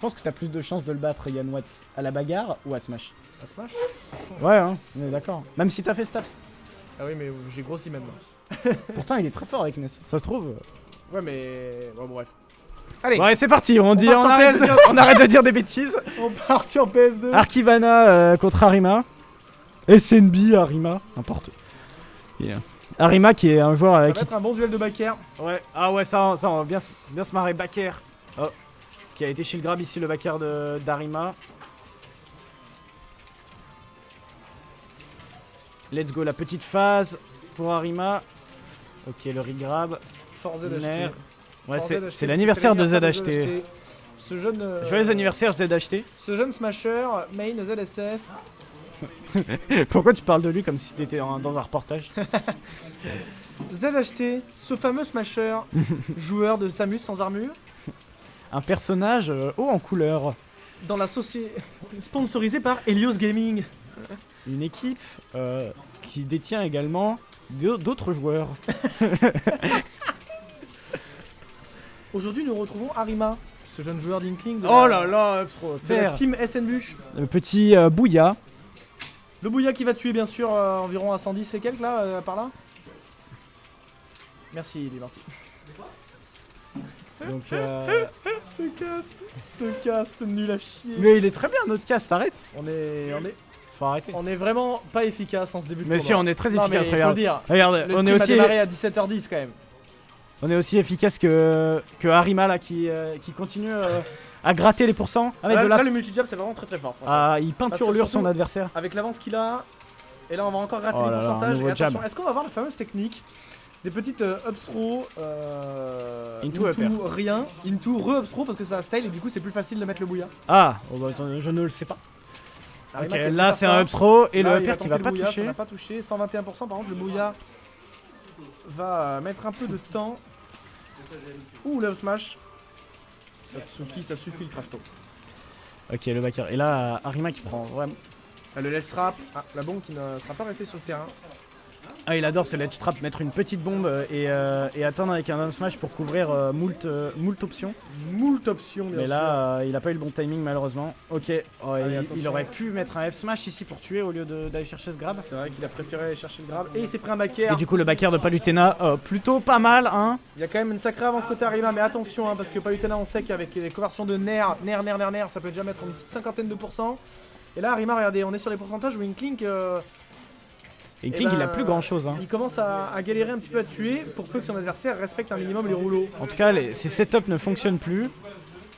Je pense que t'as plus de chances de le battre, Yann Watts, à la bagarre ou à Smash. À Smash? Ouais, hein, on est d'accord. Même si t'as fait Staps. Ah oui, mais j'ai grossi maintenant. Pourtant, il est très fort avec Ness. Ça se trouve. Ouais, mais. Bon, bref. Allez, Ouais, c'est parti. On part sur arrête, PS2. on arrête de dire des bêtises. on part sur PS2. Archivana contre Arima. SNB, Arima. N'importe. Yeah. Arima qui est un joueur Ça va qui. être un bon duel de backer. Ouais, ah ouais, ça on va bien se marrer. Backer. Oh. Qui a été chez le grab ici, le backer d'Arima. Let's go, la petite phase pour Arima. Ok, le regrab. Force ZHT. Nerf. Ouais, Force c'est ZHT, c'est l'anniversaire de ZHT. Ce jeune. Joyeux anniversaire ZHT. Ce jeune smasher, main ZSS. Pourquoi tu parles de lui comme si t'étais dans un reportage? ZHT, ce fameux smasher, joueur de Samus sans armure, Un personnage haut en couleur. dans la société. Sponsorisé par Helios Gaming. Une équipe qui détient également d'autres joueurs. Aujourd'hui, nous retrouvons Arima, ce jeune joueur d'Inkling de, Oh là là, trop de la team SNBush. Le petit Bouya. Le Bouya qui va tuer, bien sûr, environ à 110 et quelques, là, par là. Merci, il est parti. Donc, Ce cast nul à chier. mais il est très bien notre cast, arrête. On est Faut arrêter. vraiment pas efficace en ce début de Mais si, on est très Non, mais efficace, il faut regarde. le dire. Regarde, Le on stream est a aussi, démarré à 17h10 quand même. on est aussi efficace que Arima là qui continue à gratter les pourcents. À mettre Là, de la... là, le multi-jab c'est vraiment très très fort. franchement. Il Parce que peinturlure son surtout- adversaire. Avec l'avance qu'il a, et là on va encore gratter Oh les là là, un pourcentages. nouveau Et attention, jab. est-ce qu'on va voir la fameuse technique des petites up throw Into upper. rien, into re-up throw parce que c'est un style et du coup c'est plus facile de mettre le bouilla. Ah, oh bah, attends, je ne le sais pas. Arima Ok, qui a pu là faire c'est ça. un up throw et Là, le il a upper qui tenté va le pas bouilla, toucher. Ça n'a pas touché, 121%. Par contre, le bouilla va mettre un peu de temps. Ouh, le smash. Satsuki, ça suffit le trash talk. Ok, le backer. Et là, Arima qui prend vraiment. Le ledge trap, la bombe qui ne sera pas restée sur le terrain. Ah, il adore ce ledge trap, mettre une petite bombe et attendre avec un down smash pour couvrir moult options. Moult options, bien Mais sûr. là, il a pas eu le bon timing malheureusement. Ok, oh, Allez, il attention. aurait pu mettre un F smash ici pour tuer au lieu d'aller chercher ce grab. C'est vrai qu'il a préféré aller chercher le grab. Et il s'est pris un backer. Et du coup, le backer de Palutena, plutôt pas mal, hein. Il y a quand même une sacrée avance côté Arima, mais attention, hein, parce que Palutena, on sait qu'avec les conversions de nerf, ça peut déjà mettre une petite cinquantaine de pourcents. Et là, Arima, regardez, on est sur les pourcentages où Inklink, Et King, ben, il a plus grand chose, hein. il commence à galérer un petit peu à tuer pour peu que son adversaire respecte un minimum les rouleaux. En tout cas, ses setups ne fonctionnent plus.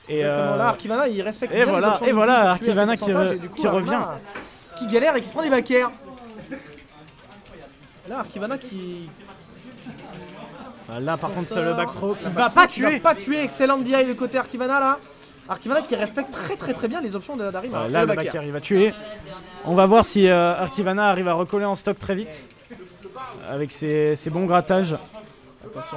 Et Exactement, là, Archivana, il respecte et bien voilà, les options et de voilà, Inklink pour tuer à Archivana ses pourcentages, et du coup, qui Arima, revient. Qui galère et qui se prend des backers. Là, Archivana qui... Là, par contre, c'est le backthrow qui La va backthrow pas qui va tuer. pas tuer, excellente DI de côté Archivana là. Archivana qui respecte très bien les options d'Arima. Là, le backer, il va tuer. On va voir si Archivana arrive à recoller en stock très vite. Avec ses bons grattages. Attention,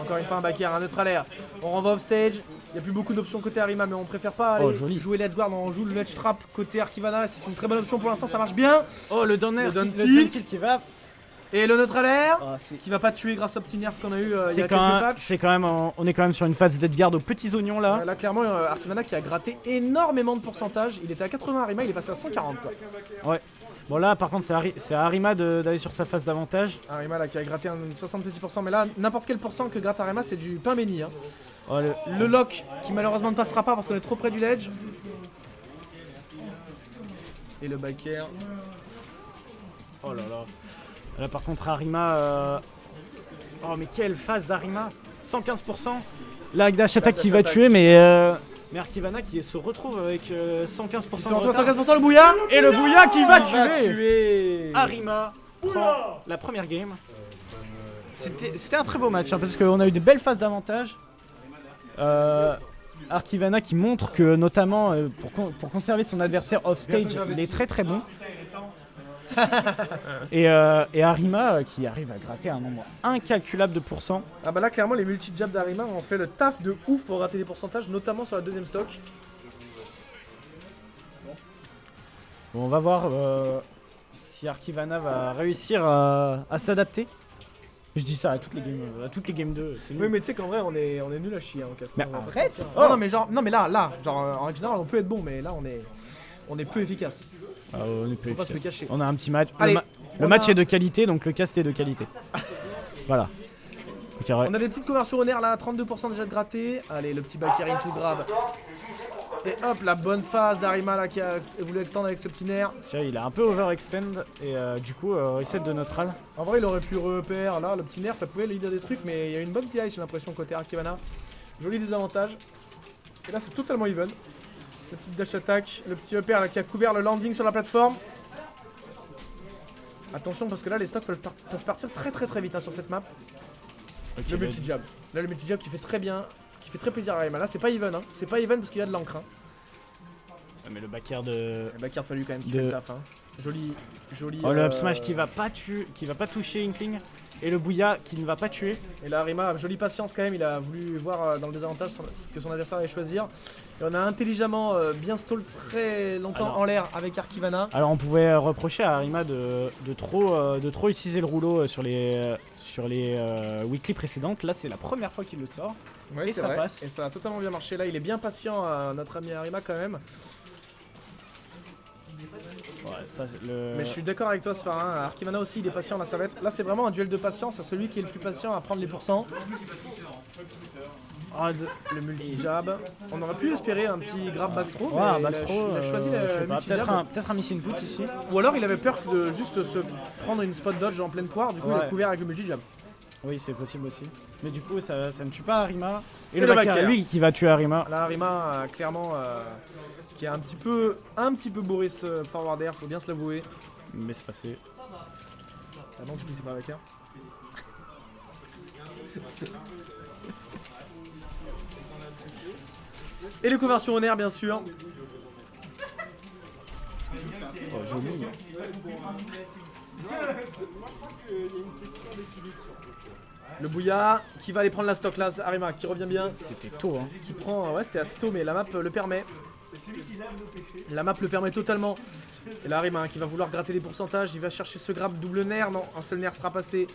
encore une fois un backer, un neutral air. On renvoie off stage. Il n'y a plus beaucoup d'options côté Arima, mais on préfère pas aller jouer l'edge guard. On joue le ledge trap côté Archivana. C'est une très bonne option pour l'instant, ça marche bien. Oh, le down air, Le down le tilt. tilt qui va. Et le neutral air Ah, qui va pas tuer grâce au petit nerf qu'on a eu il y c'est a quand quelques même, patchs. c'est quand même, on est quand même sur une phase d'Edgard aux petits oignons là. Là clairement Archivana qui a gratté énormément de pourcentage. Il était à 80 Arima, il est passé à 140 quoi. Ouais. Bon là par contre c'est à Arima d'aller sur sa phase d'avantage. Arima là qui a gratté un 70%, mais là n'importe quel pourcent que gratte Arima c'est du pain béni. Hein. Oh, Le lock qui malheureusement ne passera pas parce qu'on est trop près du ledge. Et le backer. Oh là là. Là par contre Arima. Oh mais quelle phase d'Arima 115%. Là Dash attaque qui va tuer mais Archivana qui se retrouve avec 115% Ils de sont en retard. 115% le bouillard. Et le Bouya qui va Il va tuer. tuer. Arima prend la première game. C'était un très beau match hein, parce qu'on a eu des belles phases d'avantage. Archivana qui montre que notamment pour conserver son adversaire off stage, il est très bon. et Arima qui arrive à gratter un nombre incalculable de pourcents. Ah bah là clairement les multi-jabs d'Arima ont fait le taf de ouf pour gratter les pourcentages, notamment sur la deuxième stock. Bon, on va voir si Archivana va réussir à s'adapter. Je dis ça à toutes les games 2. C'est Oui, mais tu sais qu'en vrai, on est nul à chier, hein, Castor. Mais arrête. Non, mais genre, non, mais là, genre, en général, on peut être bon, mais là, on est peu efficace. Ah, on est peu Faut pas se le efficace. cacher. On a un petit match. Allez, le match est de qualité, donc le cast est de qualité. Voilà. Okay, ouais. On a des petites conversions au nerf là, 32% déjà de gratté. Allez, le petit back air into grab. Et hop, la bonne phase d'Arima là qui a voulu extendre avec ce petit nerf. Tiens, il a un peu overextend et du coup reset de neutral. En vrai, il aurait pu repère là, le petit nerf ça pouvait leader des trucs, mais il y a une bonne TI, j'ai l'impression, côté Arkivana. Joli désavantage. Et là, c'est totalement even. Le petit dash attack, le petit upper là qui a couvert le landing sur la plateforme. Attention parce que là, les stocks peuvent partir très vite hein, sur cette map. Okay, le multi-jab. Là, le multi-jab qui fait très bien, qui fait très plaisir à Arima. Là, c'est pas even, hein. C'est pas even parce qu'il y a de l'encre. Hein. Ouais, mais le backer de. Le backer pas lui quand même qui fait le taf. Hein. Joli. Oh, le up smash qui va pas toucher Inkling. Et le Bouya qui ne va pas tuer. Et là, Arima, jolie patience quand même. Il a voulu voir dans le désavantage ce que son adversaire allait choisir. Et on a intelligemment bien stall très longtemps en l'air avec Arkivana. Alors on pouvait reprocher à Arima de trop utiliser le rouleau sur les weekly précédentes. Là c'est la première fois qu'il le sort. Ouais, et ça vrai. passe. Et ça a totalement bien marché. Là il est bien patient notre ami Arima quand même. Ouais, ça, Mais je suis d'accord avec toi Sfarin, Arkivana aussi il est patient, là ça va être. Là c'est vraiment un duel de patience à celui qui est le plus patient à prendre les pourcents. Le multi-jab. On aurait pu espérer un petit grab backthrow. Ouais, un backthrow. Il a choisi le multi-jab. Peut-être un miss input ici. Ou alors il avait peur de juste se prendre une spot dodge en pleine poire, du coup il a couvert avec le multi-jab. Oui, c'est possible aussi. Mais du coup, ça ne tue pas Arima. Et, le backer, lui qui va tuer Arima. Là, Arima, clairement, qui est un petit peu Boris forwarder, faut bien se l'avouer. Mais c'est passé. Ah non, du coup, c'est pas backer. Et les conversions au nerf, bien sûr. Oh, joli. Le Bouya qui va aller prendre la stock là, Arima qui revient bien. C'était tôt hein. Qui prend, ouais c'était assez tôt mais la map le permet. La map le permet totalement. Et là Arima qui va vouloir gratter les pourcentages, il va chercher ce grab double nerf, non, un seul nerf sera passé.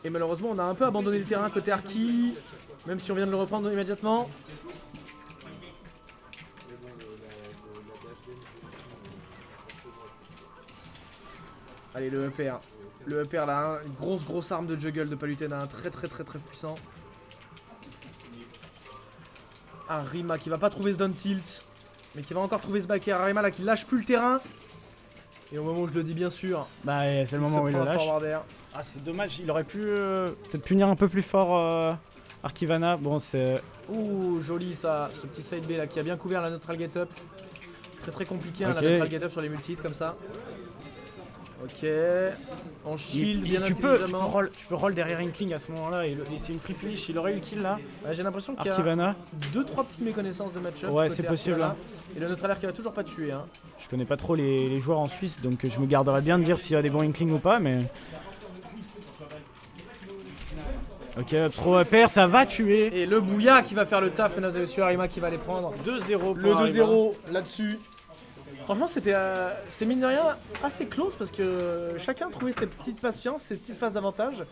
Et malheureusement on a un peu abandonné le terrain côté Arki, même si on vient de le reprendre immédiatement. Allez le EPR. Le EPR là, hein, une grosse arme de juggle de Palutena, très puissant. Arima qui va pas trouver ce down tilt, mais qui va encore trouver ce back air. Arima là qui lâche plus le terrain. Et au moment où je le dis bien sûr, bah c'est le moment où il le lâche. Ah c'est dommage, il aurait pu peut-être punir un peu plus fort Arkivana. Bon c'est... Ouh joli ça, ce petit side B là qui a bien couvert la neutral get up. Très compliqué hein, la neutral get up sur les multi comme ça. Ok, en shield bien intelligemment. Tu peux roll derrière Inkling à ce moment-là et c'est une free finish, il aurait eu le kill là. Ouais, j'ai l'impression qu'il y a 2-3 petites méconnaissances de match-up. Ouais, c'est possible. Hein. Et le neutralaire qui va toujours pas tuer. Hein. Je connais pas trop les joueurs en Suisse, donc je me garderai bien de dire s'il y a des bons Inkling ou pas, mais... Ok, trop pair, ça va tuer. Et le Bouya qui va faire le taf, mesdames et messieurs, Arima qui va les prendre. 2-0 le 2-0 là-dessus. Franchement, c'était mine de rien assez close parce que chacun trouvait ses petites patiences, ses petites phases d'avantage.